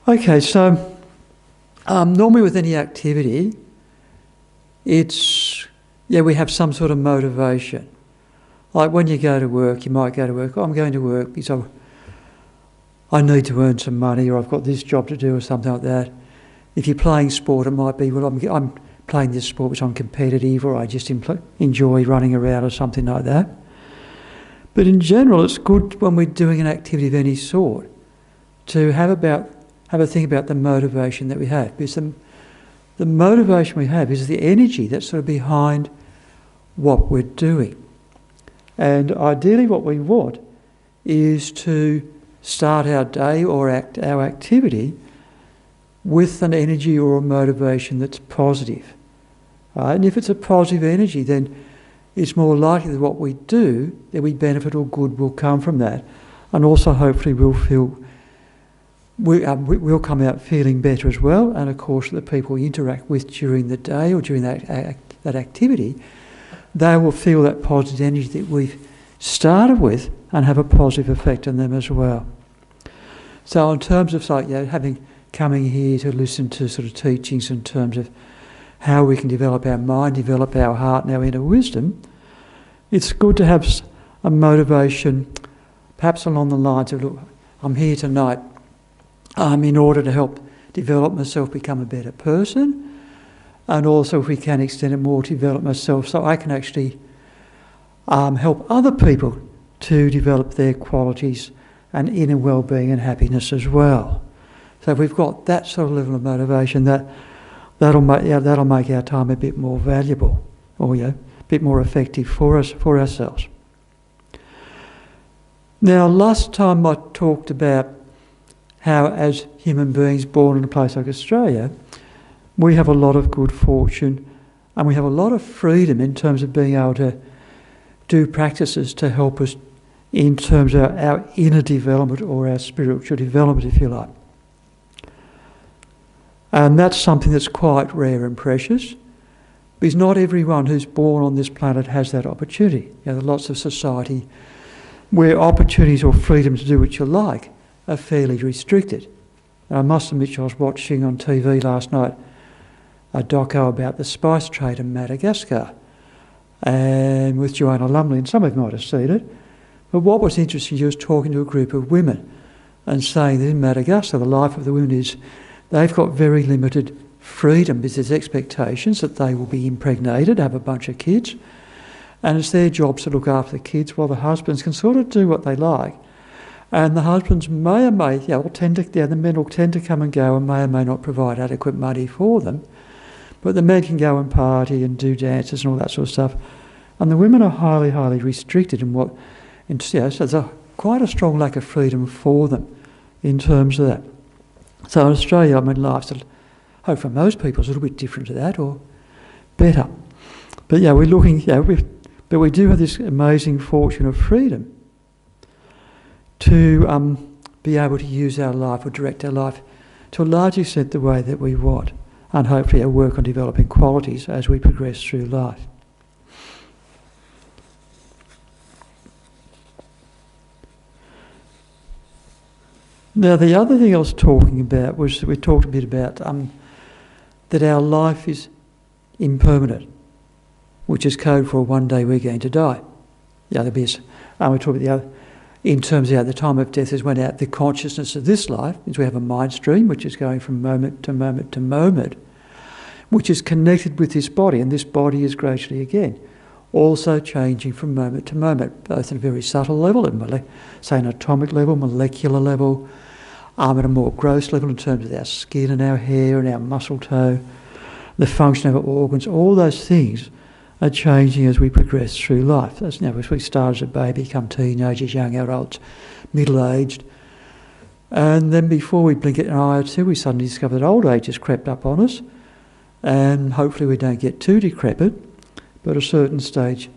Okay, so normally with any activity, we have some sort of motivation. Like when you go to work, you might go to work, I'm going to work because I need to earn some money, or I've got this job to do or something like that. If you're playing sport, it might be, well, I'm playing this sport because I'm competitive, or I just enjoy running around or something like that. But in general, it's good when we're doing an activity of any sort to have a think about the motivation that we have. Because the motivation we have is the energy that's sort of behind what we're doing. And ideally what we want is to start our day or our activity with an energy or a motivation that's positive. Right? And if it's a positive energy, then it's more likely that what we do, that we benefit or good will come from that. And also hopefully we'll come out feeling better as well. And of course the people we interact with during the day or during that activity, they will feel that positive energy that we've started with and have a positive effect on them as well. So in terms of coming here to listen to sort of teachings in terms of how we can develop our mind, develop our heart and our inner wisdom, it's good to have a motivation perhaps along the lines of, look, I'm here tonight in order to help develop myself, become a better person, and also if we can extend it more, to develop myself so I can actually help other people to develop their qualities and inner well-being and happiness as well. So if we've got that sort of level of motivation, that'll make our time a bit more valuable, or a bit more effective for ourselves. Now, last time I talked about how, as human beings born in a place like Australia, we have a lot of good fortune and we have a lot of freedom in terms of being able to do practices to help us in terms of our inner development or our spiritual development, if you like. And that's something that's quite rare and precious, because not everyone who's born on this planet has that opportunity. There are lots of society where opportunities or freedom to do what you like are fairly restricted. And I must admit, I was watching on TV last night a doco about the spice trade in Madagascar, and with Joanna Lumley, and some of you might have seen it. But what was interesting, she was talking to a group of women and saying that in Madagascar, the life of the women is they've got very limited freedom because there's expectations that they will be impregnated, have a bunch of kids, and it's their jobs to look after the kids while the husbands can sort of do what they like. And the husbands may or may, the men will tend to come and go and may or may not provide adequate money for them, but the men can go and party and do dances and all that sort of stuff. And the women are highly, highly restricted so there's quite a strong lack of freedom for them in terms of that. So in Australia, life's, hope for most people, is a little bit different to that, or better. But we're looking, but we do have this amazing fortune of freedom to be able to use our life or direct our life to a large extent the way that we want, and hopefully our work on developing qualities as we progress through life. Now, the other thing I was talking about was that we talked a bit about that our life is impermanent, which is code for one day we're going to die. The other bit, we talked about the other, in terms of the time of death is when the consciousness of this life, means we have a mind stream which is going from moment to moment to moment, which is connected with this body, and this body is gradually again also changing from moment to moment, both at a very subtle level, say an atomic level, molecular level, at a more gross level in terms of our skin and our hair and our muscle tone, the function of our organs. All those things are changing as we progress through life. As we start as a baby, become teenagers, young adults, middle-aged, and then before we blink an eye or two, we suddenly discover that old age has crept up on us, and hopefully we don't get too decrepit, but at a certain stage,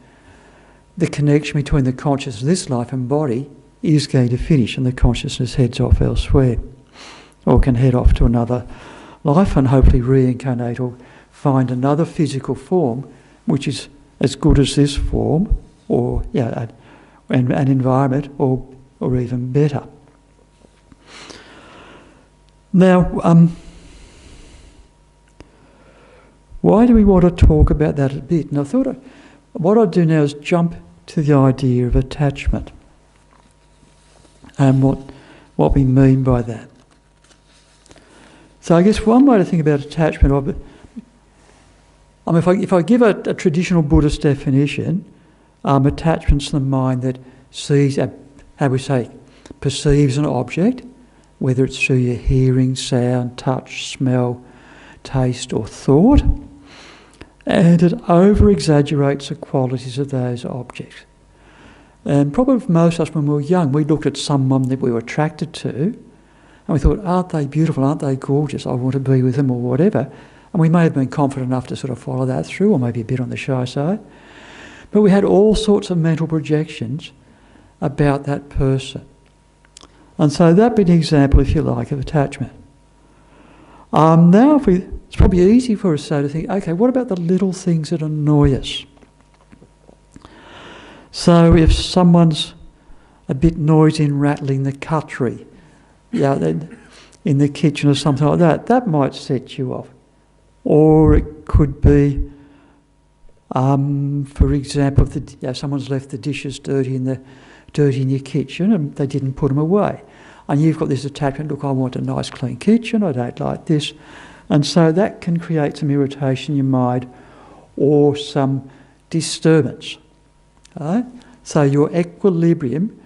the connection between the consciousness of this life and body is going to finish, and the consciousness heads off elsewhere, or can head off to another life and hopefully reincarnate or find another physical form which is as good as this form, or an environment, or even better. Now, why do we want to talk about that a bit? And I thought what I'd do now is jump to the idea of attachment and what we mean by that. So I guess one way to think about attachment, if I give a traditional Buddhist definition, attachment's the mind that sees, perceives an object, whether it's through your hearing, sound, touch, smell, taste or thought, and it over-exaggerates the qualities of those objects. And probably for most of us when we were young, we looked at someone that we were attracted to and we thought, aren't they beautiful, aren't they gorgeous, I want to be with them or whatever. And we may have been confident enough to sort of follow that through, or maybe a bit on the shy side. But we had all sorts of mental projections about that person. And so that'd be an example, if you like, of attachment. Now, it's probably easy for us to think, okay, what about the little things that annoy us? So if someone's a bit noisy and rattling the cutlery in the kitchen or something like that, that might set you off. Or it could be, for example, if someone's left the dishes dirty in your kitchen and they didn't put them away. And you've got this attachment, look, I want a nice clean kitchen, I don't like this. And so that can create some irritation in your mind or some disturbance. Right? So your equilibrium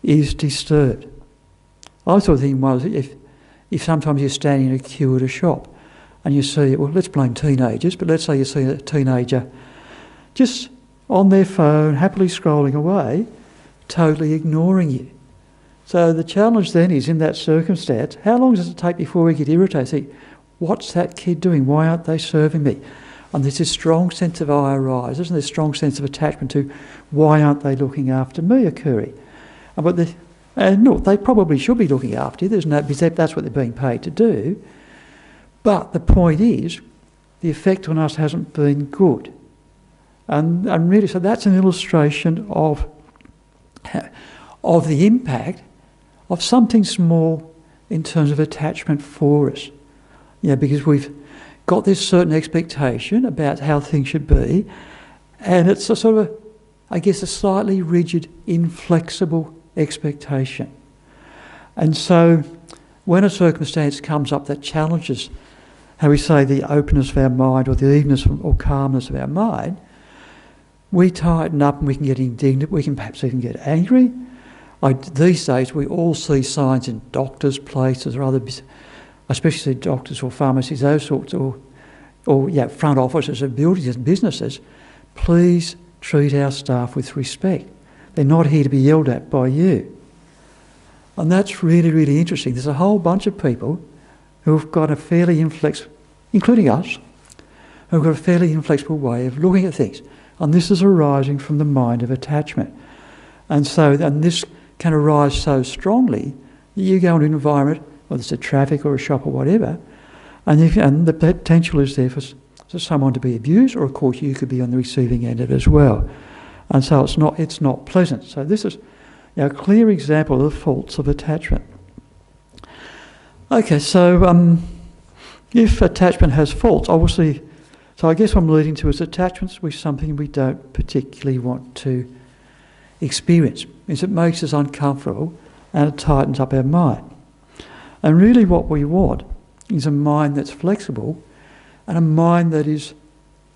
is disturbed. I sort of think, well, if sometimes you're standing in a queue at a shop and you see, well, let's blame teenagers, but let's say you see a teenager just on their phone, happily scrolling away, totally ignoring you. So the challenge then is, in that circumstance, how long does it take before we get irritated? See, what's that kid doing? Why aren't they serving me? And there's this strong sense of I arises, and this strong sense of attachment to why aren't they looking after me occurring. And look, they probably should be looking after you. Because that's what they're being paid to do. But the point is, the effect on us hasn't been good. And really, so that's an illustration of the impact of something small in terms of attachment for us. Because we've got this certain expectation about how things should be, and it's a sort of, a slightly rigid, inflexible expectation. And so when a circumstance comes up that challenges, the openness of our mind or the evenness or calmness of our mind, we tighten up and we can get indignant, we can perhaps even get angry. These days we all see signs in doctors' places or other, especially doctors or pharmacies, those sorts, or front offices of buildings and businesses. Please treat our staff with respect. They're not here to be yelled at by you. And that's really, really interesting. There's a whole bunch of people who've got a fairly inflexible, including us, who've got a fairly inflexible way of looking at things. And this is arising from the mind of attachment. And this can arise so strongly that you go into an environment, whether it's a traffic or a shop or whatever, and the potential is there for someone to be abused, or of course you could be on the receiving end of it as well. And so it's not pleasant. So this is a clear example of the faults of attachment. Okay, so if attachment has faults, obviously, so I guess what I'm leading to is attachments with something we don't particularly want to experience. Is it makes us uncomfortable and it tightens up our mind. And really what we want is a mind that's flexible and a mind that is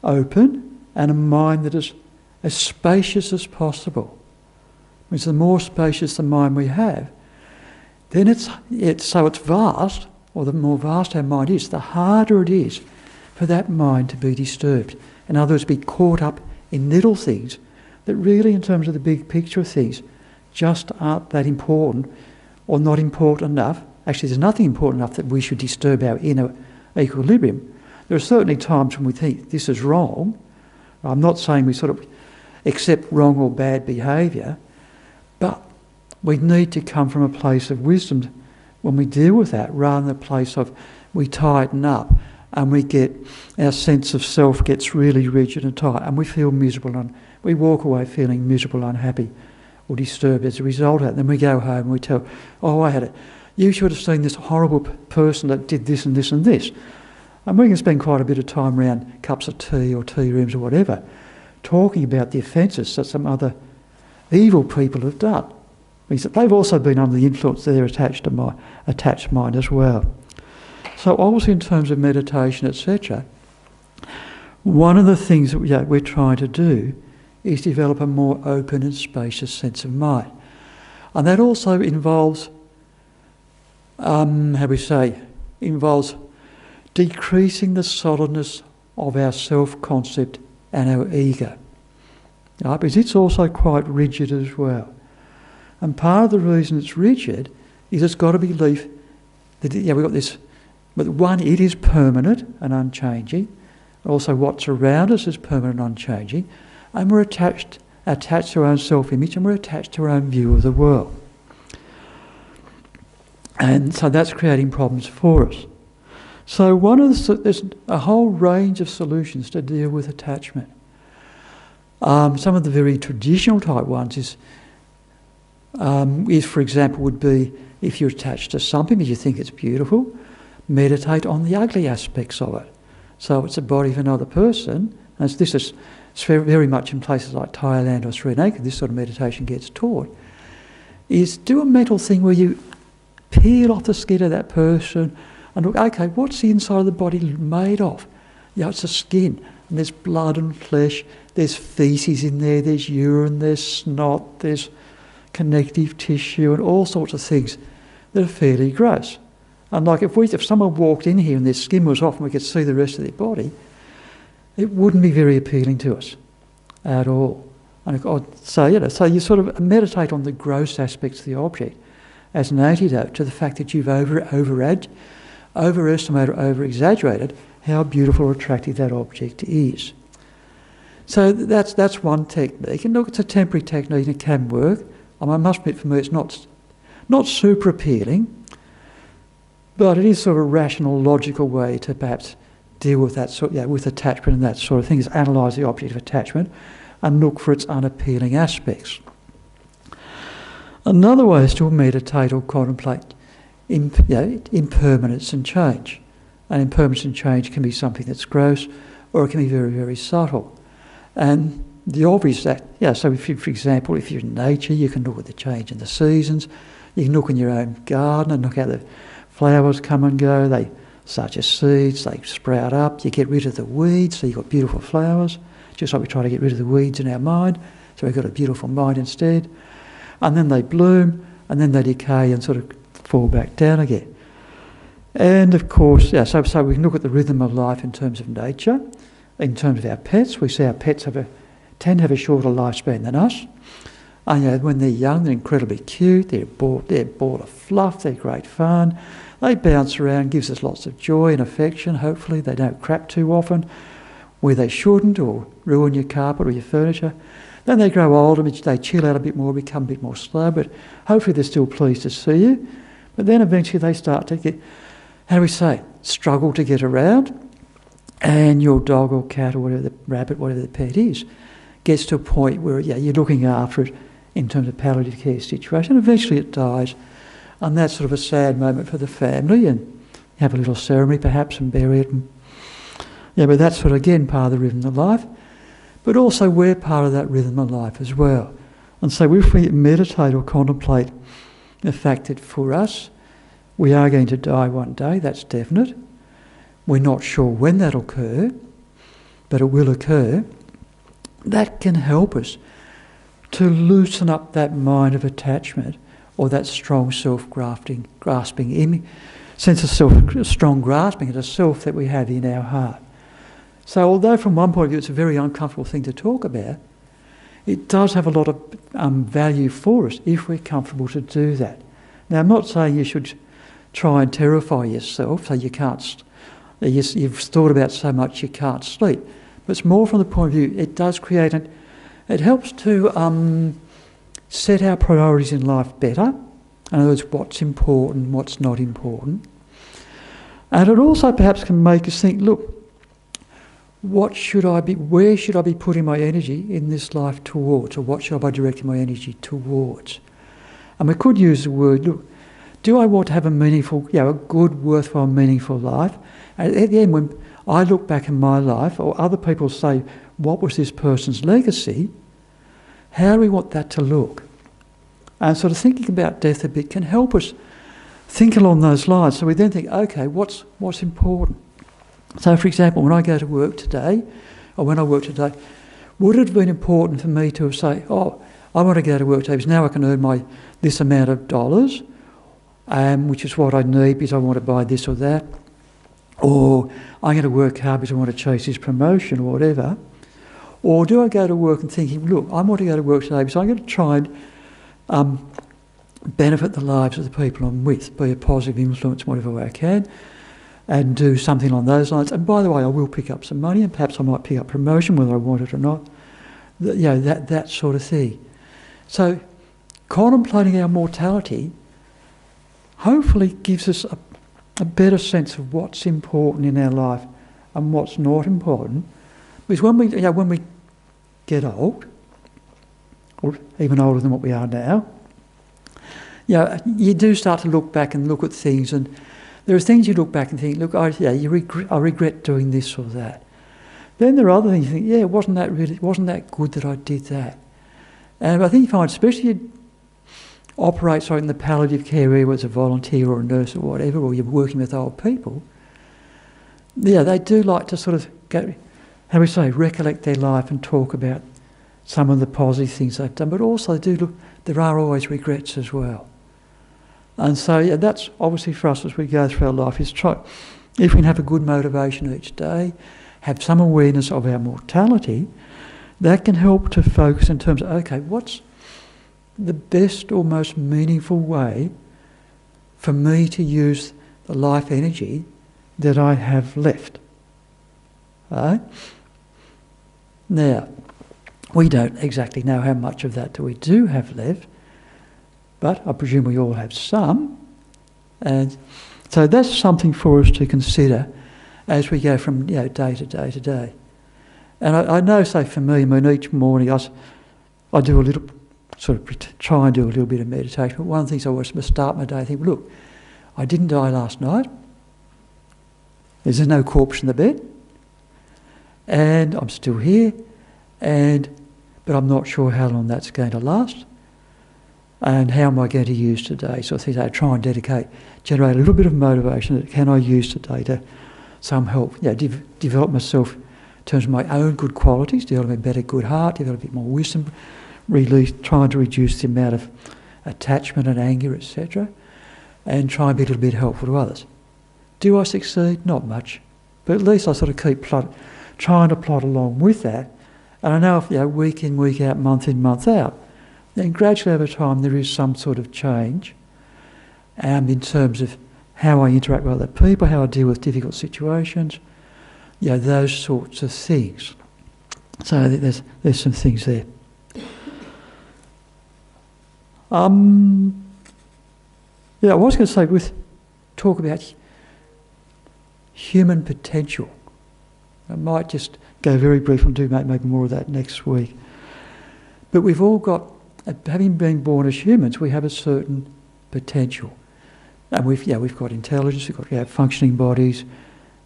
open and a mind that is as spacious as possible. Because the more spacious the mind we have, then it's vast, or the more vast our mind is, the harder it is for that mind to be disturbed. In other words, be caught up in little things that really, in terms of the big picture of things, just aren't that important or not important enough. Actually, there's nothing important enough that we should disturb our inner equilibrium. There are certainly times when we think this is wrong. I'm not saying we sort of accept wrong or bad behaviour, but we need to come from a place of wisdom when we deal with that, rather than a place of we tighten up and our sense of self gets really rigid and tight and we feel miserable and we walk away feeling miserable, unhappy or disturbed as a result of that. Then we go home and we tell, oh, I had you should have seen this horrible person that did this and this and this. And we can spend quite a bit of time around cups of tea or tea rooms or whatever, talking about the offences that some other evil people have done. They've also been under the influence of their attached mind as well. So obviously in terms of meditation, etc., one of the things that we're trying to do is develop a more open and spacious sense of mind. And that also involves, involves decreasing the solidness of our self-concept and our ego. Right? Because it's also quite rigid as well. And part of the reason it's rigid is it's got a belief that, we've got this, but one, it is permanent and unchanging. Also what's around us is permanent and unchanging. And we're attached to our own self-image, and we're attached to our own view of the world. And so that's creating problems for us. So there's a whole range of solutions to deal with attachment. Some of the very traditional type ones is, for example, would be if you're attached to something because you think it's beautiful, meditate on the ugly aspects of it. So it's the body of another person, and this is very much in places like Thailand or Sri Lanka, this sort of meditation gets taught, is do a mental thing where you peel off the skin of that person and look, okay, what's the inside of the body made of? It's the skin, and there's blood and flesh, there's faeces in there, there's urine, there's snot, there's connective tissue and all sorts of things that are fairly gross. And like if someone walked in here and their skin was off and we could see the rest of their body, it wouldn't be very appealing to us at all. And so you sort of meditate on the gross aspects of the object as an antidote to the fact that you've overestimated or over-exaggerated how beautiful or attractive that object is. So that's one technique. And look, it's a temporary technique and it can work. I must admit, for me, it's not super appealing, but it is sort of a rational, logical way to perhaps deal with that with attachment and that sort of thing, is analyse the object of attachment and look for its unappealing aspects. Another way is to meditate or contemplate impermanence and change. And impermanence and change can be something that's gross, or it can be very, very subtle. And the obvious so for example, if you're in nature, you can look at the change in the seasons, you can look in your own garden and look how the flowers come and go, they such as seeds, they sprout up, you get rid of the weeds, so you've got beautiful flowers, just like we try to get rid of the weeds in our mind, so we've got a beautiful mind instead. And then they bloom, and then they decay and sort of fall back down again. And of course, so we can look at the rhythm of life in terms of nature. In terms of our pets, we see our pets tend to have a shorter lifespan than us. And when they're young, they're incredibly cute, they're ball of fluff, they're great fun. They bounce around, gives us lots of joy and affection, hopefully. They don't crap too often, where they shouldn't, or ruin your carpet or your furniture. Then they grow older, they chill out a bit more, become a bit more slow, but hopefully they're still pleased to see you. But then eventually they start to struggle to get around, and your dog or cat or whatever, the rabbit, whatever the pet is, gets to a point where you're looking after it in terms of palliative care situation. Eventually it dies, and that's sort of a sad moment for the family, and you have a little ceremony perhaps and bury it. But that's sort of again part of the rhythm of life. But also we're part of that rhythm of life as well. And so if we meditate or contemplate the fact that for us, we are going to die one day, that's definite. We're not sure when that'll occur, but it will occur. That can help us to loosen up that mind of attachment, or that strong grasping sense of strong grasping at a self that we have in our heart. So although from one point of view it's a very uncomfortable thing to talk about, it does have a lot of value for us if we're comfortable to do that. Now, I'm not saying you should try and terrify yourself so you've thought about so much you can't sleep. But it's more from the point of view, it does create it helps to set our priorities in life better. In other words, what's important, what's not important. And it also perhaps can make us think, look, where should I be putting my energy in this life towards, or what should I be directing my energy towards? And we could use the word, look, do I want to have a meaningful, a good, worthwhile, meaningful life? And at the end, when I look back in my life, or other people say, what was this person's legacy? How do we want that to look? And sort of thinking about death a bit can help us think along those lines. So we then think, okay, what's important? So, for example, when I go to work today, or when I work today, would it have been important for me to say, oh, I want to go to work today because now I can earn this amount of dollars, which is what I need because I want to buy this or that, or I'm going to work hard because I want to chase this promotion or whatever? Or do I go to work and thinking, look, I want to go to work today because I'm going to try and benefit the lives of the people I'm with, be a positive influence whatever way I can, and do something along those lines. And by the way, I will pick up some money, and perhaps I might pick up promotion whether I want it or not. That sort of thing. So contemplating our mortality hopefully gives us a better sense of what's important in our life and what's not important. Because when we get old, or even older than what we are now, you do start to look back and look at things, and there are things you look back and think, look, I regret doing this or that. Then there are other things you think, wasn't that good that I did that? And I think you find, especially you operate in the palliative care area, whether it's a volunteer or a nurse or whatever, or you're working with old people, they do like to sort of go, recollect their life and talk about some of the positive things they've done, but also there are always regrets as well. And so that's obviously for us as we go through our life, is try, if we can have a good motivation each day, have some awareness of our mortality, that can help to focus in terms of, okay, what's the best or most meaningful way for me to use the life energy that I have left? Right? Now, we don't exactly know how much of that we do have left, but I presume we all have some. And so that's something for us to consider as we go from day to day to day. And I know, say for me, each morning I do a little, try and do a little bit of meditation. But one of the things I always start my day, I think, look, I didn't die last night. There's no corpse in the bed. And I'm still here. But I'm not sure how long that's going to last. And how am I going to use today? So I think I try and generate a little bit of motivation that can I use today to some help, develop myself in terms of my own good qualities, develop a better good heart, develop a bit more wisdom, trying to reduce the amount of attachment and anger, etc., and try and be a little bit helpful to others. Do I succeed? Not much. But at least I sort of keep trying to plot along with that. And I know if, week in, week out, month in, month out, then gradually over time there is some sort of change in terms of how I interact with other people, how I deal with difficult situations, those sorts of things. So I think there's some things there. I was going to say, talk about human potential. I might just go very brief and do maybe more of that next week. But we've all got, having been born as humans, we have a certain potential. And we've got intelligence, we've got functioning bodies,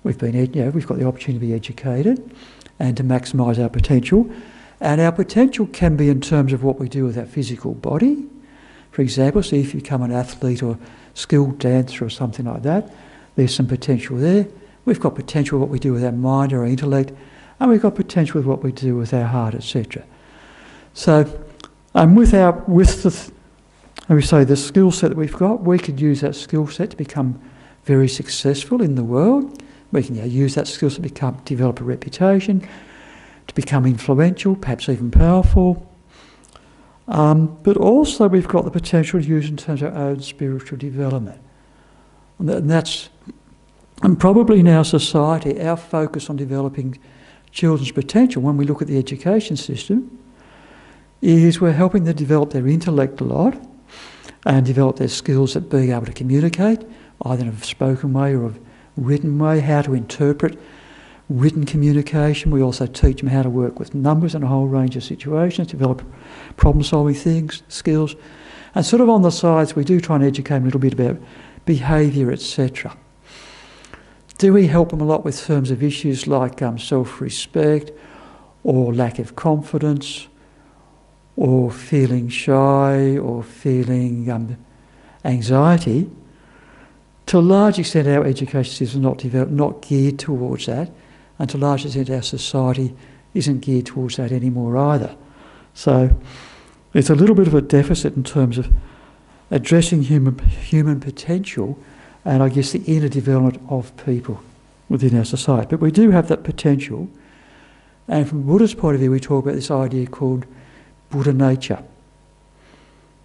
we've got the opportunity to be educated and to maximise our potential. And our potential can be in terms of what we do with our physical body. For example, see if you become an athlete or skilled dancer or something like that, there's some potential there. We've got potential what we do with our mind or our intellect, and we've got potential with what we do with our heart, etc. So, the skill set that we've got, we could use that skill set to become very successful in the world. We can use that skill set to develop a reputation, to become influential, perhaps even powerful. But also we've got the potential to use in terms of our own spiritual development. And probably in our society, our focus on developing children's potential, when we look at the education system, is we're helping them develop their intellect a lot and develop their skills at being able to communicate, either in a spoken way or a written way, how to interpret written communication. We also teach them how to work with numbers in a whole range of situations, develop problem-solving skills. And sort of on the sides, we do try and educate them a little bit about behaviour, etc. Do we help them a lot with terms of issues like self-respect or lack of confidence or feeling shy or feeling anxiety? To a large extent, our education system is not geared towards that, and to a large extent, our society isn't geared towards that anymore either. So there's a little bit of a deficit in terms of addressing human potential and, I guess, the inner development of people within our society. But we do have that potential, and from a Buddhist point of view, we talk about this idea called Buddha nature.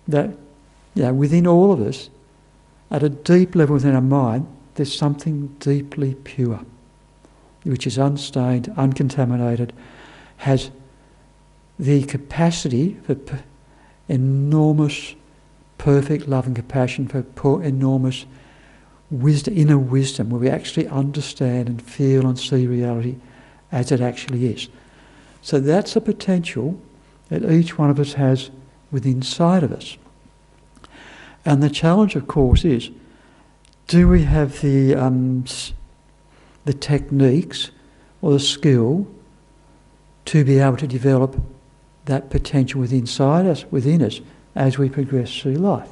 That, within all of us, at a deep level within our mind, there's something deeply pure, which is unstained, uncontaminated, has the capacity for enormous, perfect love and compassion, for enormous wisdom, inner wisdom, where we actually understand and feel and see reality as it actually is. So that's a potential that each one of us has within inside of us. And the challenge, of course, is, do we have the techniques or the skill to be able to develop that potential within us as we progress through life?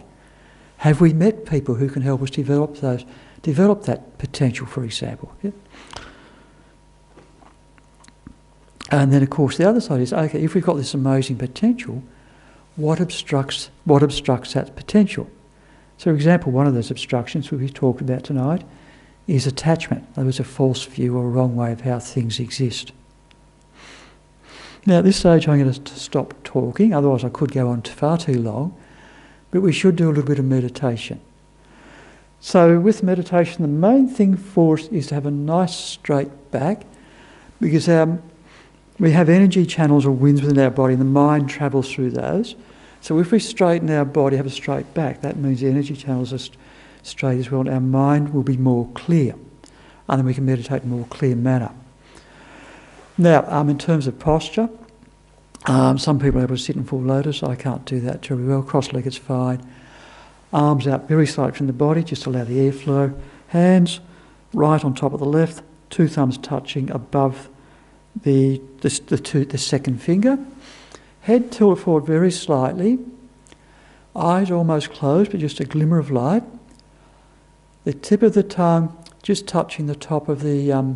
Have we met people who can help us develop that potential, for example? Yeah? And then, of course, the other side is, okay, if we've got this amazing potential, what obstructs that potential? So, for example, one of those obstructions we've talked about tonight is attachment. There was a false view or a wrong way of how things exist. Now, at this stage, I'm going to stop talking, otherwise I could go on far too long, but we should do a little bit of meditation. So, with meditation, the main thing for us is to have a nice straight back, because we have energy channels or winds within our body, and the mind travels through those. So if we straighten our body, have a straight back, that means the energy channels are straight as well, and our mind will be more clear, and then we can meditate in a more clear manner. Now, in terms of posture, some people are able to sit in full lotus. I can't do that terribly well. Cross-legged's fine. Arms out very slightly from the body, just allow the airflow. Hands right on top of the left, two thumbs touching above the second finger. Head tilted forward very slightly. Eyes almost closed, but just a glimmer of light. The tip of the tongue just touching the top of the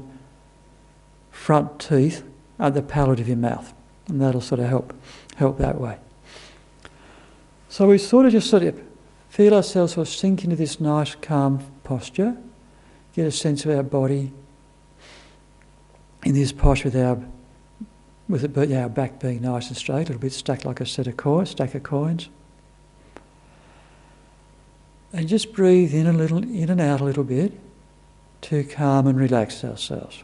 front teeth at the palate of your mouth. And that'll sort of help that way. So we sort of feel ourselves sort of sink into this nice calm posture. Get a sense of our body in this posture with our back being nice and straight, a little bit stacked like a stack of coins. And just breathe in and out a little bit to calm and relax ourselves.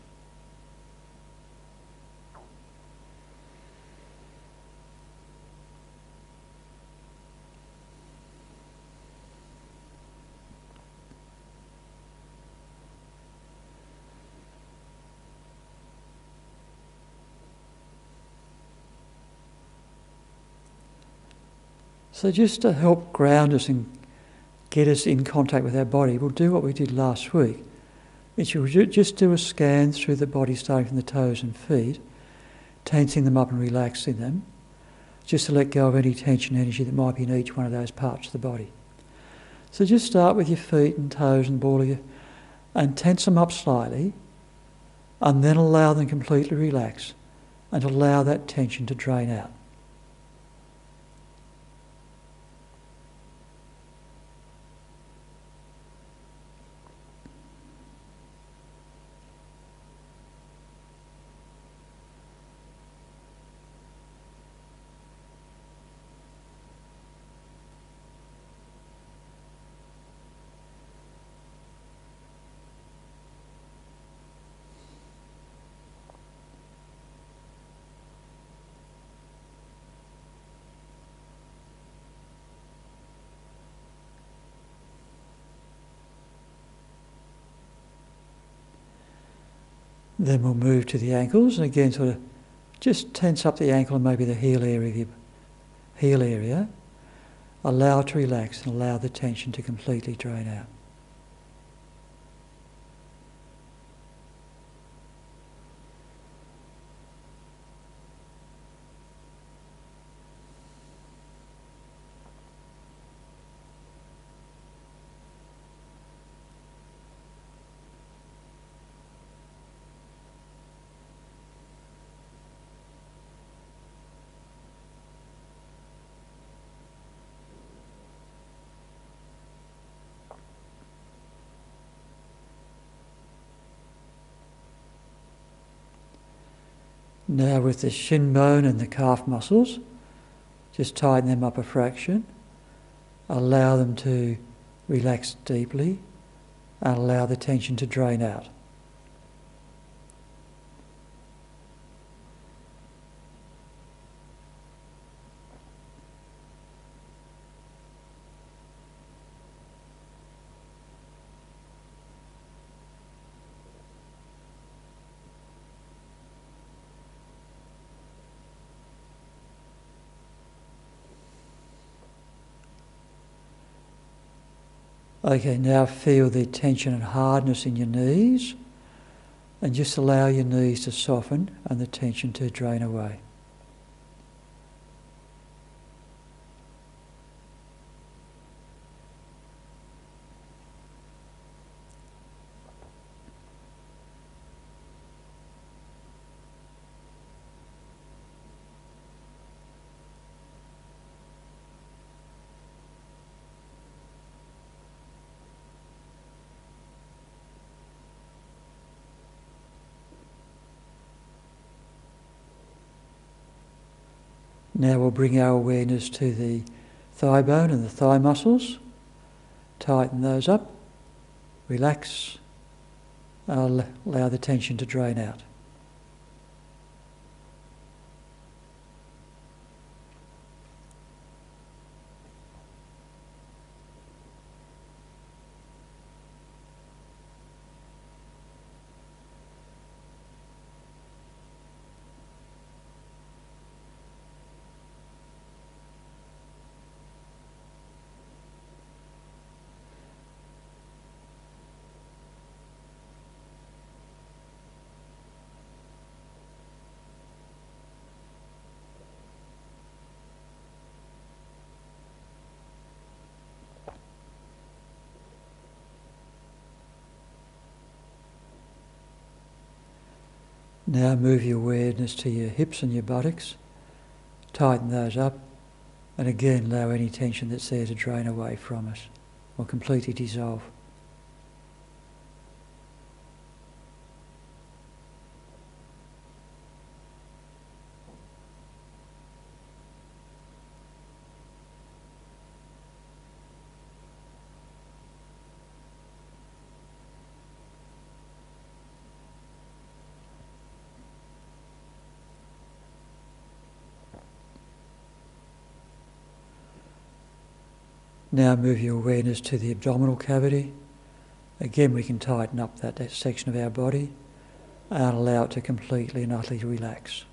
So just to help ground us and get us in contact with our body, we'll do what we did last week, which we'll just do a scan through the body, starting from the toes and feet, tensing them up and relaxing them, just to let go of any tension energy that might be in each one of those parts of the body. So just start with your feet and toes and ball of your, and tense them up slightly, and then allow them completely relax, and allow that tension to drain out. Then we'll move to the ankles, and again sort of just tense up the ankle and maybe the heel area, allow it to relax and allow the tension to completely drain out. Now with the shin bone and the calf muscles, just tighten them up a fraction, allow them to relax deeply and allow the tension to drain out. Okay, now feel the tension and hardness in your knees and just allow your knees to soften and the tension to drain away. Now we'll bring our awareness to the thigh bone and the thigh muscles. Tighten those up, relax, and allow the tension to drain out. Now move your awareness to your hips and your buttocks. Tighten those up and again allow any tension that's there to drain away from us or completely dissolve. Now move your awareness to the abdominal cavity. Again, we can tighten up that section of our body and allow it to completely and utterly relax.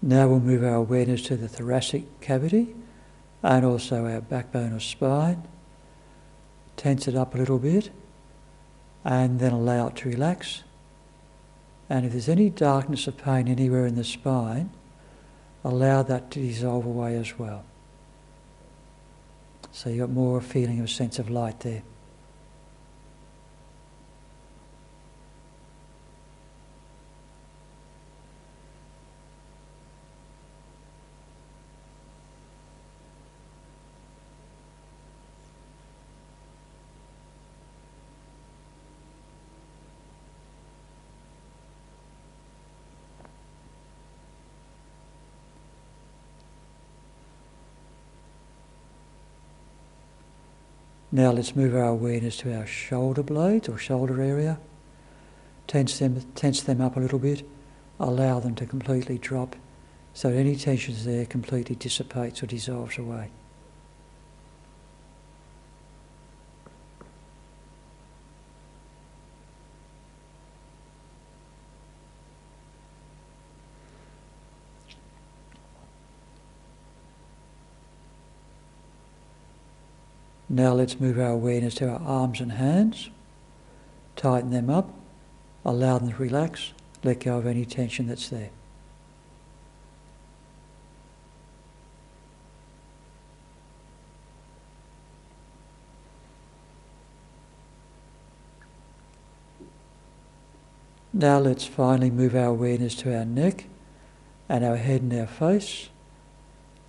Now we'll move our awareness to the thoracic cavity and also our backbone or spine. Tense it up a little bit and then allow it to relax. And if there's any darkness or pain anywhere in the spine, allow that to dissolve away as well. So you've got more feeling of a sense of light there. Now let's move our awareness to our shoulder blades or shoulder area. Tense them up a little bit. Allow them to completely drop so any tensions there completely dissipates or dissolves away. Now let's move our awareness to our arms and hands. Tighten them up. Allow them to relax. Let go of any tension that's there. Now let's finally move our awareness to our neck and our head and our face.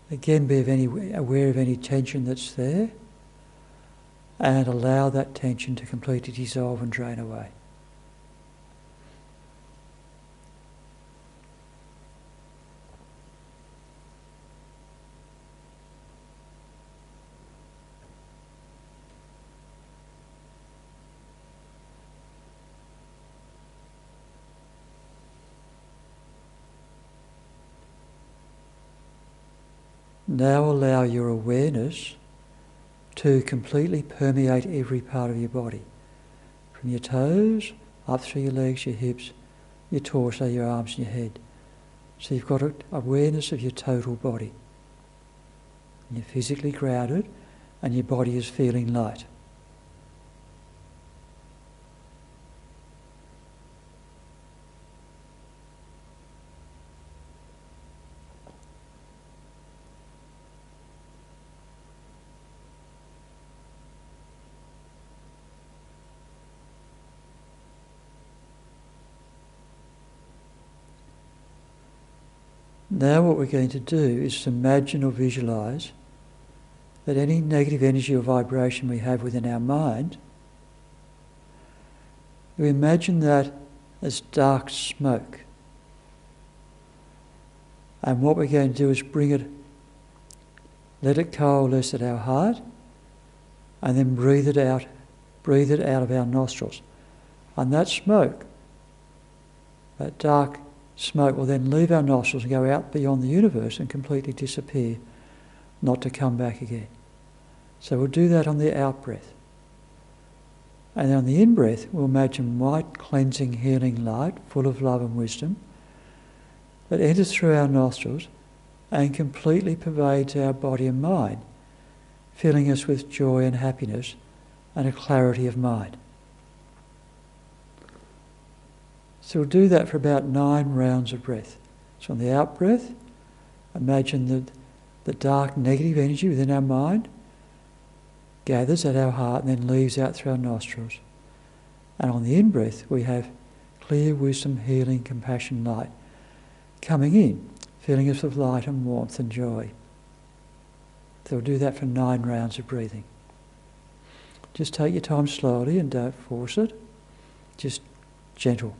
Again, be aware of any tension that's there and allow that tension to completely dissolve and drain away. Now allow your awareness to completely permeate every part of your body, from your toes, up through your legs, your hips, your torso, your arms and your head. So you've got awareness of your total body. You're physically grounded and your body is feeling light. Now what we're going to do is to imagine or visualise that any negative energy or vibration we have within our mind, we imagine that as dark smoke. And what we're going to do is let it coalesce at our heart and then breathe it out of our nostrils. And that smoke, that dark smoke will then leave our nostrils and go out beyond the universe and completely disappear, not to come back again. So we'll do that on the out-breath. And on the in-breath, we'll imagine white, cleansing, healing light, full of love and wisdom, that enters through our nostrils and completely pervades our body and mind, filling us with joy and happiness and a clarity of mind. So we'll do that for about 9 rounds of breath. So on the out-breath, imagine the dark negative energy within our mind gathers at our heart and then leaves out through our nostrils. And on the in-breath, we have clear wisdom, healing, compassion, light coming in, filling us with light and warmth and joy. So we'll do that for 9 rounds of breathing. Just take your time slowly and don't force it. Just gentle.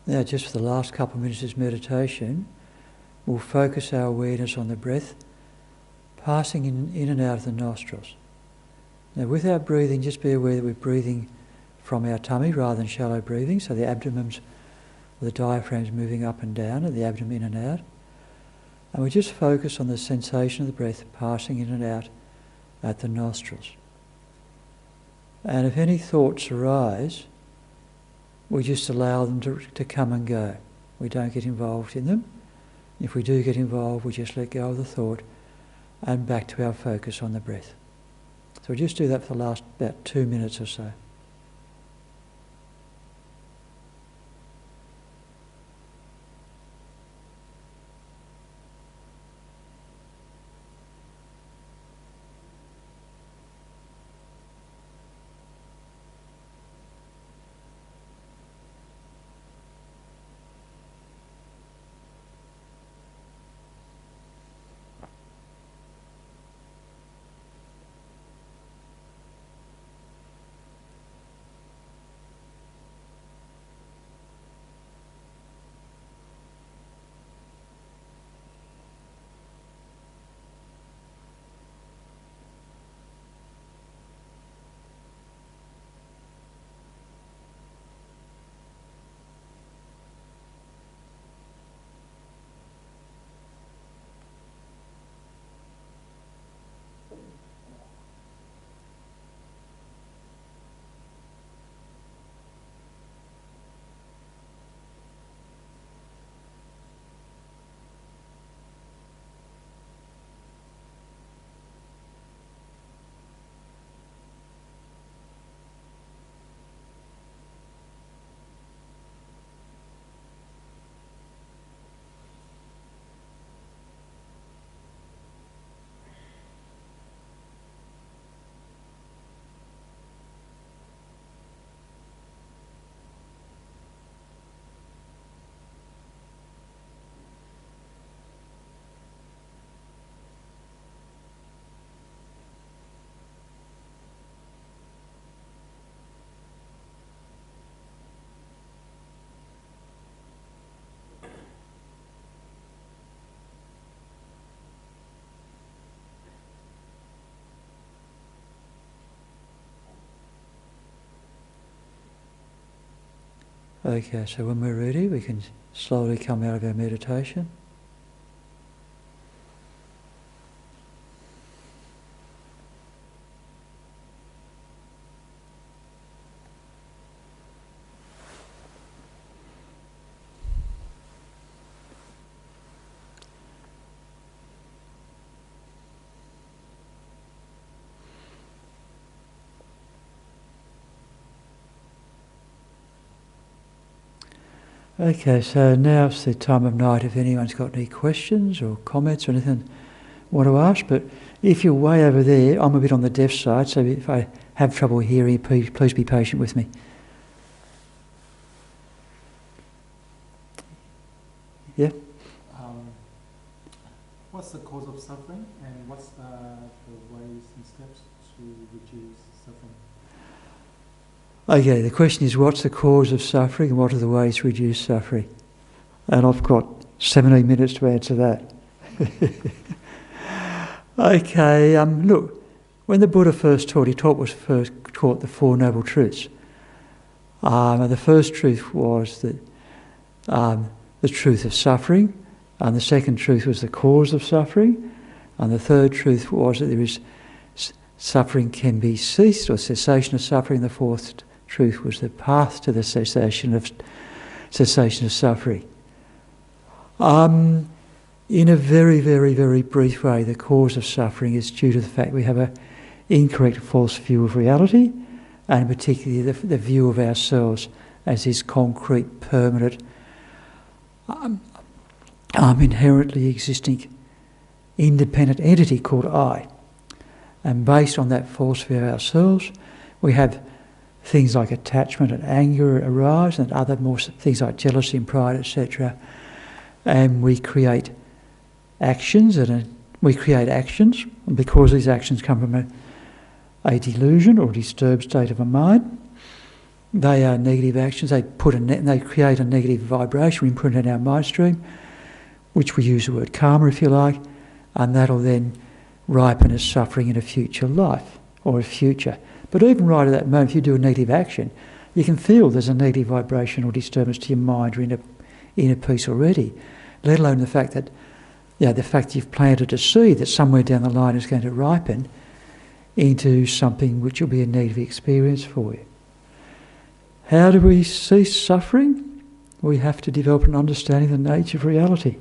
Now, just for the last couple of minutes of this meditation, we'll focus our awareness on the breath passing in and out of the nostrils. Now, with our breathing, just be aware that we're breathing from our tummy rather than shallow breathing, so the abdomen's, the diaphragm's moving up and down, and the abdomen in and out. And we just focus on the sensation of the breath passing in and out at the nostrils. And if any thoughts arise, we just allow them to come and go. We don't get involved in them. If we do get involved, we just let go of the thought and back to our focus on the breath. So we just do that for the last about 2 minutes or so. Okay, so when we're ready, we can slowly come out of our meditation. Okay, so now it's the time of night if anyone's got any questions or comments or anything you want to ask, but if you're way over there, I'm a bit on the deaf side, so if I have trouble hearing, please be patient with me. Yeah? What's the cause of suffering, and what's the ways and steps to reduce suffering? Okay, the question is, what's the cause of suffering and what are the ways to reduce suffering? And I've got 17 minutes to answer that. Okay, look, when the Buddha first taught, he taught the Four Noble Truths. The first truth was that the truth of suffering, and the second truth was the cause of suffering, and the third truth was that there is suffering can be ceased, or cessation of suffering. The fourth truth was the path to the cessation of suffering. In a very, very, very brief way, the cause of suffering is due to the fact we have an incorrect, false view of reality, and particularly the view of ourselves as this concrete, permanent, inherently existing, independent entity called I. And based on that false view of ourselves, we have things like attachment and anger arise, and other more things like jealousy and pride, etc. And we create actions, and because these actions come from a delusion or disturbed state of a mind, They are negative actions. They they create a negative vibration imprinted in our mind stream, which we use the word karma, if you like, and that'll then ripen as suffering in a future life or a future. But even right at that moment, if you do a negative action, you can feel there's a negative vibration or disturbance to your mind or inner peace already, let alone the fact that you've planted a seed that somewhere down the line is going to ripen into something which will be a negative experience for you. How do we cease suffering? We have to develop an understanding of the nature of reality.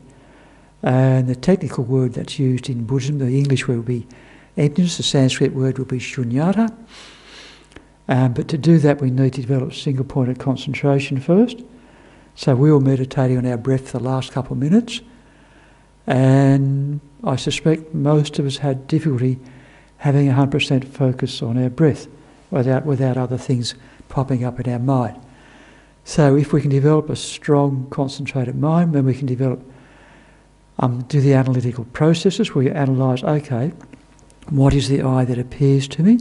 And the technical word that's used in Buddhism, the English word will be emptiness, the Sanskrit word will be shunyata. But to do that we need to develop single-pointed concentration first. So we were meditating on our breath for the last couple of minutes, and I suspect most of us had difficulty having 100% focus on our breath without other things popping up in our mind. So if we can develop a strong, concentrated mind, then we can develop, do the analytical processes where you analyse, okay, what is the I that appears to me?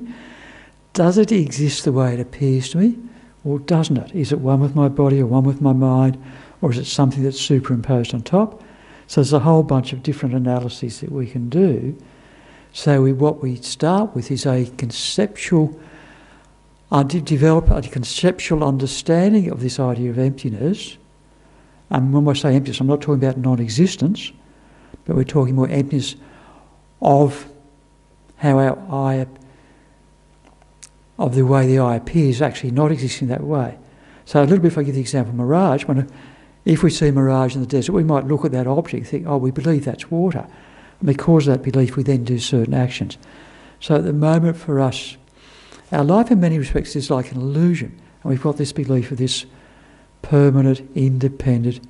Does it exist the way it appears to me, or doesn't it? Is it one with my body or one with my mind, or is it something that's superimposed on top? So there's a whole bunch of different analyses that we can do. So what we start with is a conceptual, develop a conceptual understanding of this idea of emptiness. And when I say emptiness, I'm not talking about non-existence, but we're talking more emptiness of how our I, of the way the I appears actually not existing that way. So a little bit, if I give the example of mirage, if we see mirage in the desert, we might look at that object and think, oh, we believe that's water. And because of that belief, we then do certain actions. So at the moment for us, our life in many respects is like an illusion. And we've got this belief of this permanent, independent,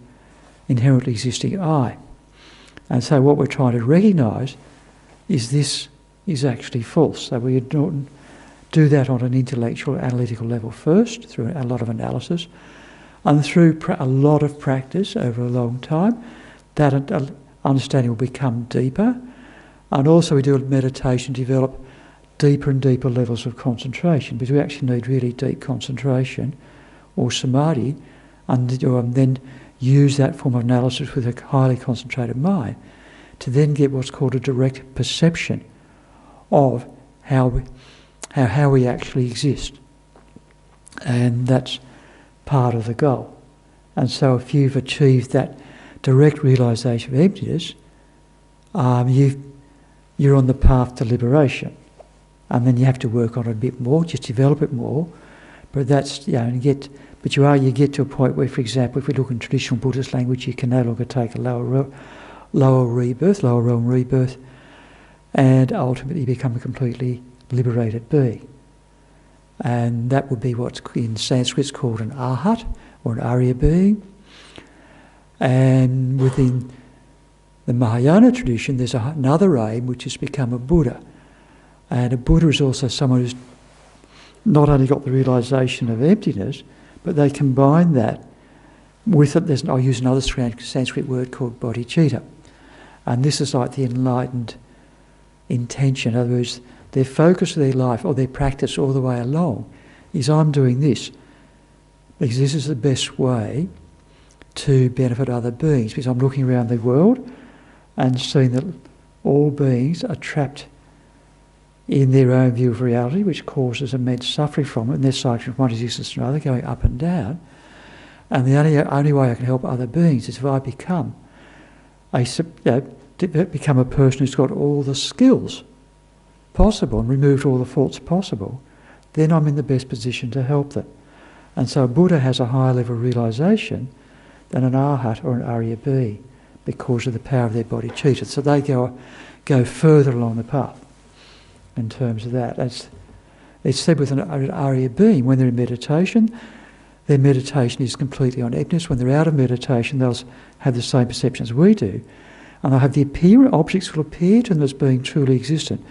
inherently existing I. And so what we're trying to recognise is this is actually false. So we do that on an intellectual, analytical level first, through a lot of analysis, and through a lot of practice over a long time, that understanding will become deeper. And also we do a meditation, develop deeper and deeper levels of concentration, because we actually need really deep concentration or samadhi, and then use that form of analysis with a highly concentrated mind to then get what's called a direct perception of how we actually exist. And that's part of the goal. And so if you've achieved that direct realisation of emptiness, you're on the path to liberation. And then you have to work on it a bit more, just develop it more. But that's, you get to a point where, for example, if we look in traditional Buddhist language, you can no longer take a lower realm rebirth, and ultimately become a completely liberated being. And that would be what's in Sanskrit called an arhat, or an Arya being. And within the Mahayana tradition, there's another aim, which is become a Buddha. And a Buddha is also someone who's not only got the realisation of emptiness, but they combine that with it. I'll use another Sanskrit word called bodhicitta. And this is like the enlightened intention. In other words, their focus of their life or their practice all the way along is, I'm doing this because this is the best way to benefit other beings, because I'm looking around the world and seeing that all beings are trapped in their own view of reality, which causes immense suffering from it, and they're cycling from one existence to another, going up and down. And the only way I can help other beings is if I become a person who's got all the skills possible and removed all the faults possible. Then I'm in the best position to help them. And so a Buddha has a higher level of realisation than an arhat or an Arya being, because of the power of their bodhicitta. So they go further along the path in terms of that. It's said with an Arya being, when they're in meditation, their meditation is completely on emptiness. When they're out of meditation, they'll have the same perception as we do, and they'll have objects will appear to them as being truly existent,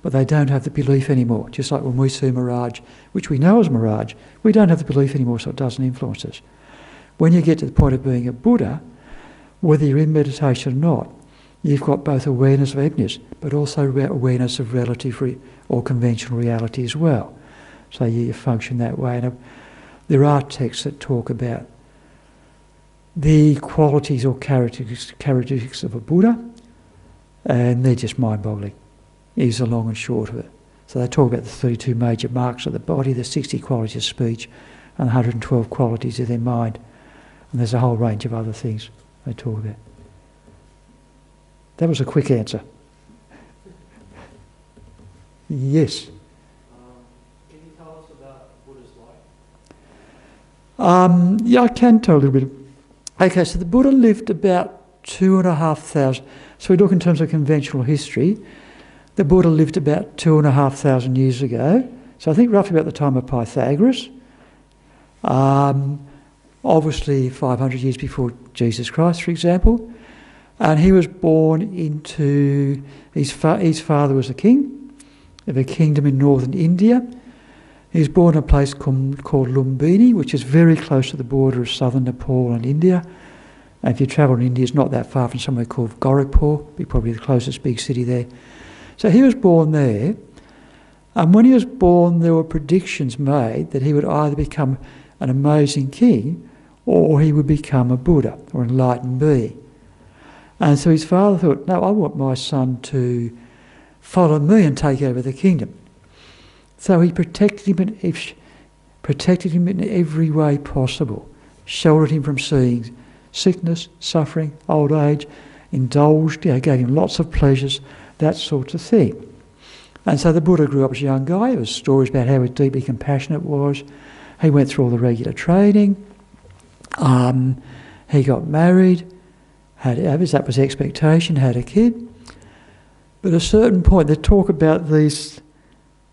but they don't have the belief anymore. Just like when we see mirage, which we know is mirage, we don't have the belief anymore, so it doesn't influence us. When you get to the point of being a Buddha, whether you're in meditation or not, you've got both awareness of emptiness, but also awareness of relative or conventional reality as well. So you function that way. And there are texts that talk about the qualities or characteristics of a Buddha, and they're just mind-boggling. Is the long and short of it. So they talk about the 32 major marks of the body, the 60 qualities of speech, and 112 qualities of their mind. And there's a whole range of other things they talk about. That was a quick answer. Yes. Can you tell us about Buddha's life? Yeah, I can tell a little bit. Okay, so the Buddha lived about 2,500. So we look in terms of conventional history. The Buddha lived about 2,500 years ago. So I think roughly about the time of Pythagoras. Obviously 500 years before Jesus Christ, for example. And he was born into... His father was a king of a kingdom in northern India. He was born in a place called Lumbini, which is very close to the border of southern Nepal and India. And if you travel in India, it's not that far from somewhere called Gorakhpur, be probably the closest big city there. So he was born there, and when he was born there were predictions made that he would either become an amazing king or he would become a Buddha or enlightened being. And so his father thought, no, I want my son to follow me and take over the kingdom. So he protected him in every way possible, sheltered him from seeing sickness, suffering, old age, indulged, gave him lots of pleasures, that sort of thing. And so the Buddha grew up as a young guy. There was stories about how deeply compassionate was. He went through all the regular training. He got married, that was the expectation, had a kid. But at a certain point, they talk about these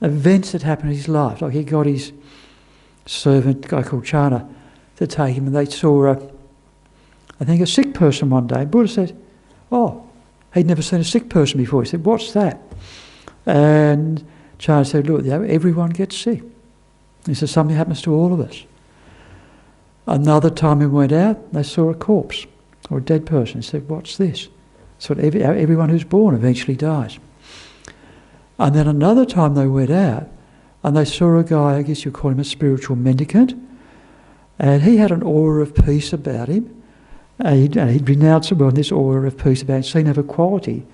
events that happened in his life. Like he got his servant, a guy called Chana, to take him, and they saw a sick person one day. Buddha said, oh, he'd never seen a sick person before. He said, what's that? And Chana said, look, everyone gets sick. He said, something happens to all of us. Another time he went out, they saw a corpse or a dead person. He said, what's this? So everyone who's born eventually dies. And then another time they went out and they saw a guy, I guess you'd call him a spiritual mendicant, and he had an aura of peace about him. And he'd renounced the world, and this aura of peace about him seemed to have a quality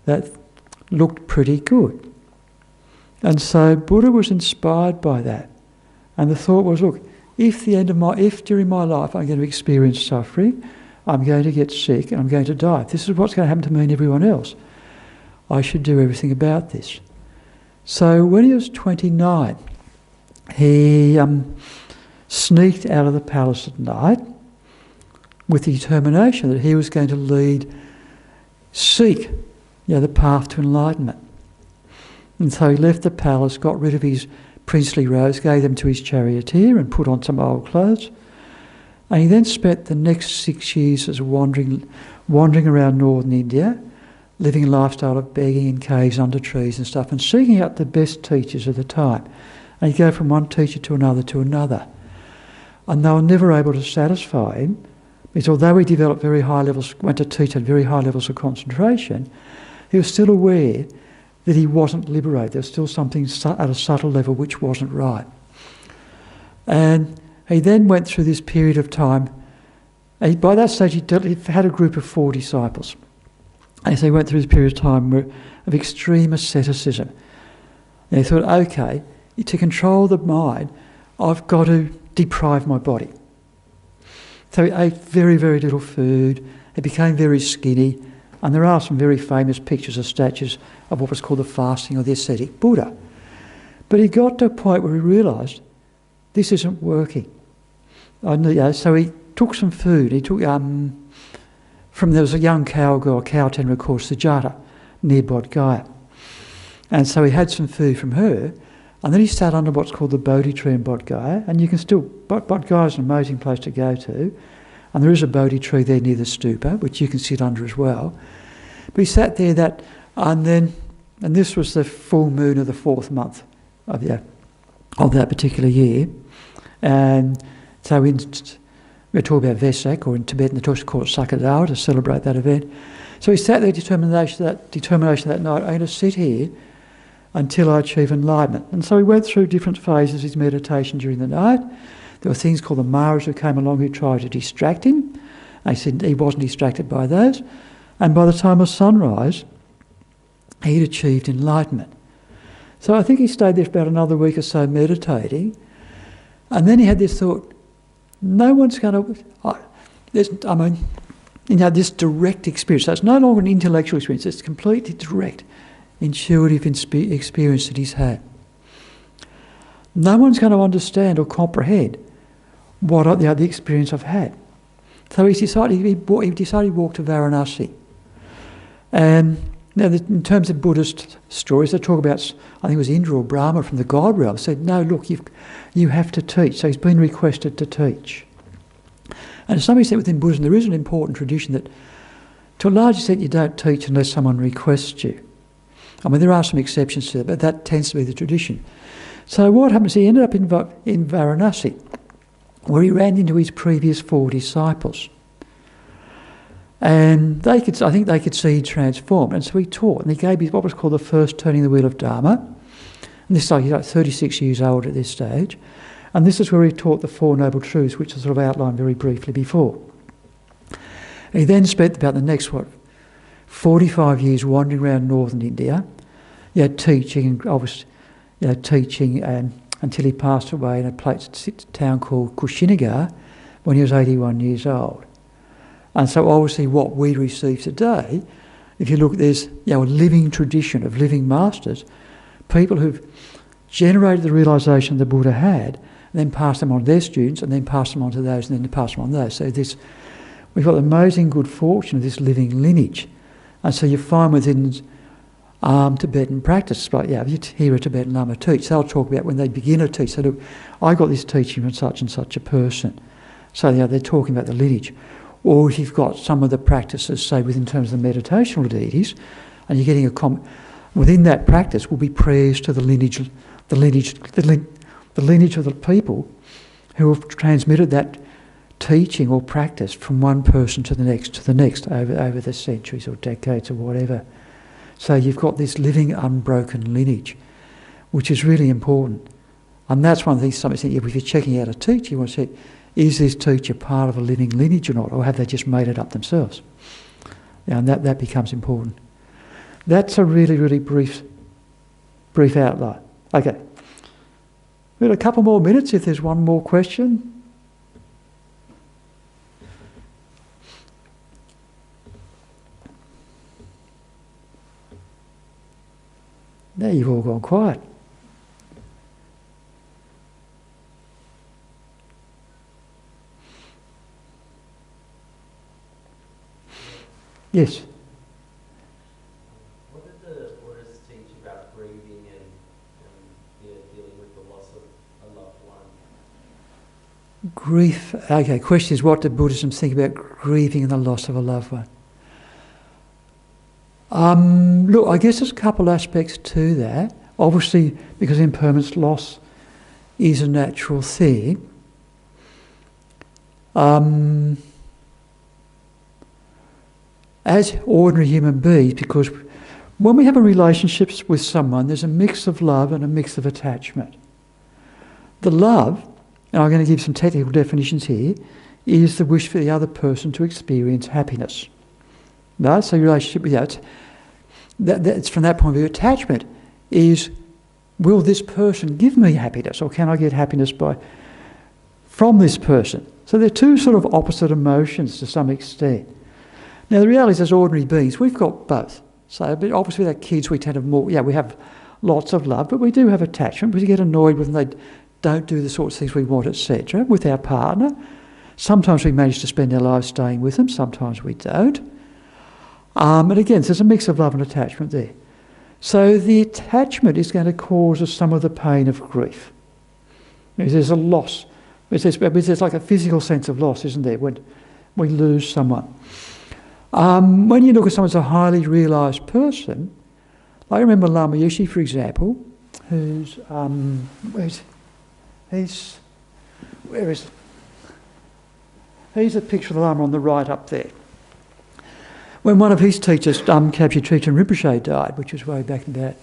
that looked pretty good. And so Buddha was inspired by that. And the thought was, look, if during my life I'm going to experience suffering, I'm going to get sick and I'm going to die, if this is what's going to happen to me and everyone else, I should do everything about this. So when he was 29, he sneaked out of the palace at night with the determination that he was going to seek the path to enlightenment. And so he left the palace, got rid of his princely robes, gave them to his charioteer and put on some old clothes. And he then spent the next 6 years as wandering around northern India, living a lifestyle of begging in caves under trees and stuff, and seeking out the best teachers of the time. And he'd go from one teacher to another. And they were never able to satisfy him, because although he developed went to teach at very high levels of concentration, he was still aware that he wasn't liberated. There was still something at a subtle level which wasn't right. And he then went through this period of time. By that stage, he had a group of 4 disciples. And so he went through this period of time of extreme asceticism. And he thought, okay, to control the mind, I've got to deprive my body. So he ate very, very little food. He became very skinny. And there are some very famous pictures of statues of what was called the fasting or the ascetic Buddha. But he got to a point where he realised this isn't working. So he took some food. He took there was a young cowgirl, cow tender called Sujata, near Bodh Gaya. And so he had some food from her, and then he sat under what's called the Bodhi tree in Bodh Gaya, and you can Bodh Gaya is an amazing place to go to, and there is a Bodhi tree there near the stupa, which you can sit under as well. But he sat there and this was the full moon of the 4th month of that particular year, and so we're talking about Vesak, or in Tibetan they call it Sakadawa, to celebrate that event. So he sat there, determination that night, I'm going to sit here until I achieve enlightenment. And so he went through different phases of his meditation during the night. There were things called the Maras who came along who tried to distract him. They said he wasn't distracted by those. And by the time of sunrise, he'd achieved enlightenment. So I think he stayed there for about another week or so meditating. And then he had this thought, no one's going to... this direct experience. So it's no longer an intellectual experience, it's completely direct, intuitive experience that he's had. No one's going to understand or comprehend what the experience I've had. So he decided to walk to Varanasi. And now, in terms of Buddhist stories, they talk about, I think it was Indra or Brahma from the God realm, said, no, look, you have to teach. So he's been requested to teach. And to some extent within Buddhism, there is an important tradition that, to a large extent, you don't teach unless someone requests you. I mean, there are some exceptions to that, but that tends to be the tradition. So what happens, he ended up in Varanasi, where he ran into his previous 4 disciples. And I think they could see he transformed. And so he taught, and he gave what was called the first turning the wheel of Dharma. And this is he's like 36 years old at this stage. And this is where he taught the Four Noble Truths, which I sort of outlined very briefly before. He then spent about the next, 45 years wandering around northern India, teaching, until he passed away in a town called Kushinagar when he was 81 years old. And so obviously what we receive today, if you look, there's a living tradition of living masters, people who've generated the realisation the Buddha had, and then passed them on to their students, and then passed them on to those, and then passed them on to those. So we've got the amazing good fortune of this living lineage. And so you find within Tibetan practice, like if you hear a Tibetan Lama teach, they'll talk about when they begin a teach, say, look, I got this teaching from such and such a person. So they're talking about the lineage. Or if you've got some of the practices, say within terms of the meditational deities, and you're getting within that practice will be prayers to the lineage of the people who have transmitted that teaching or practice from one person to the next over the centuries or decades or whatever. So you've got this living unbroken lineage, which is really important. And that's one of the things, if you're checking out a teacher, you want to say, is this teacher part of a living lineage or not, or have they just made it up themselves? And that becomes important. That's a really, really brief outline. Okay. We've got a couple more minutes if there's one more question. Now you've all gone quiet. Yes. What did the Buddhists teach about grieving and dealing with the loss of a loved one? Grief. Okay, question is, what did Buddhism think about grieving and the loss of a loved one? Look, I guess there's a couple aspects to that. Obviously, because impermanence, loss is a natural thing. As ordinary human beings, because when we have a relationship with someone, there's a mix of love and a mix of attachment. The love, and I'm going to give some technical definitions here, is the wish for the other person to experience happiness. No? So your relationship with that's from that point of view. Attachment is, will this person give me happiness, or can I get happiness from this person? So they're two sort of opposite emotions to some extent. Now the reality is, as ordinary beings, we've got both. So but obviously with our kids we tend to we have lots of love, but we do have attachment. We get annoyed when they don't do the sorts of things we want, etc. With our partner. Sometimes we manage to spend our lives staying with them, sometimes we don't. And again, there's a mix of love and attachment there. So the attachment is going to cause us some of the pain of grief. There's a loss. There's like a physical sense of loss, isn't there, when we lose someone. When you look at someone as a highly realised person, I remember Lama Yushi, for example, who's he's a picture of the Lama on the right up there. When one of his teachers, Kapsy Trijang Rinpoche, died, which was way back in about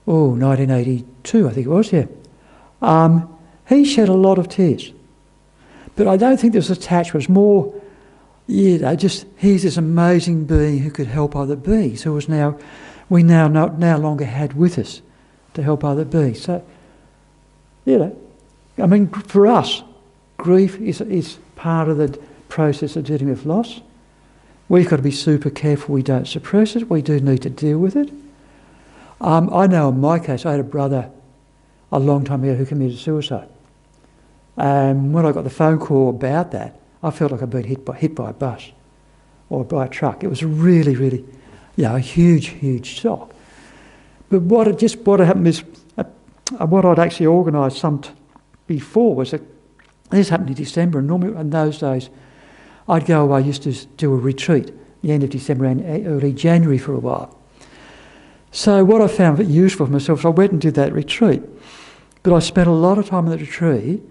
1982, I think it was, yeah. He shed a lot of tears. But I don't think there was attachment. It was more, just he's this amazing being who could help other beings, who was no longer had with us to help other beings. So, I mean, for us, grief is part of the process of dealing with loss. We've got to be super careful we don't suppress it. We do need to deal with it. I know in my case, I had a brother a long time ago who committed suicide. And when I got the phone call about that, I felt like I'd been hit by a bus or by a truck. It was really, really, a huge, huge shock. But what happened is, what I'd actually organised before was that this happened in December, and normally in those days I'd go away. I used to do a retreat the end of December and early January for a while. So what I found useful for myself is I went and did that retreat. But I spent a lot of time in the retreat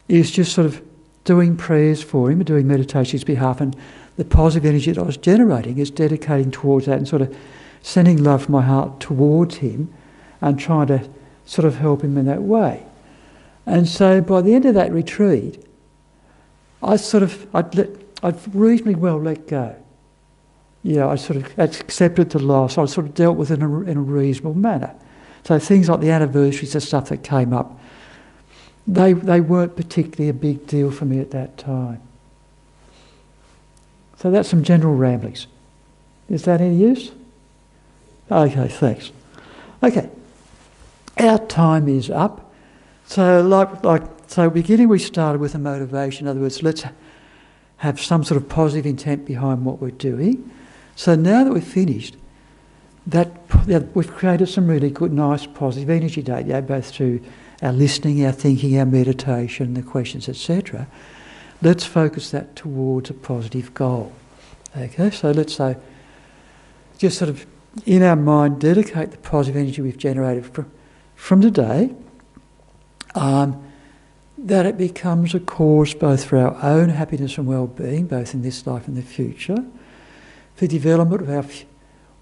is just sort of doing prayers for him and doing meditation on his behalf, and the positive energy that I was generating is dedicating towards that and sort of sending love from my heart towards him and trying to sort of help him in that way. And so by the end of that retreat, I'd reasonably well let go. I sort of accepted the loss. I sort of dealt with it in a reasonable manner. So things like the anniversaries and stuff that came up, they weren't particularly a big deal for me at that time. So that's some general ramblings. Is that any use? Okay, thanks. Okay, our time is up. So beginning we started with a motivation. In other words, let's have some sort of positive intent behind what we're doing. So now that we've finished, we've created some really good, nice, positive energy data, both through our listening, our thinking, our meditation, the questions, etc. Let's focus that towards a positive goal. Okay, so let's say, just sort of in our mind, dedicate the positive energy we've generated from today, that it becomes a cause both for our own happiness and well-being, both in this life and the future, for the development of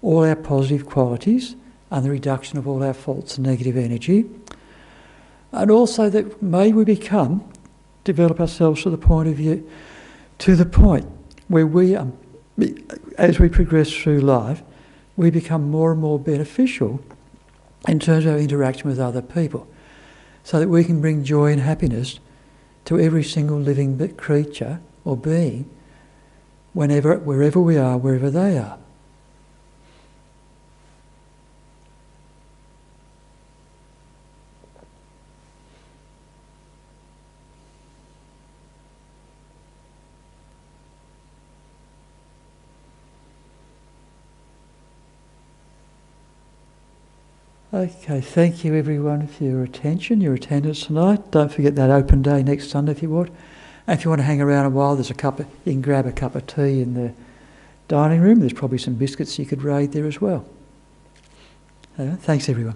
all our positive qualities and the reduction of all our faults and negative energy, and also that may we develop ourselves to the point where we, as we progress through life, we become more and more beneficial in terms of our interaction with other people, so that we can bring joy and happiness to every single living creature or being, wherever we are, wherever they are. Okay, thank you everyone for your attention, your attendance tonight. Don't forget that open day next Sunday if you want. And if you want to hang around a while, you can grab a cup of tea in the dining room. There's probably some biscuits you could raid there as well. Thanks everyone.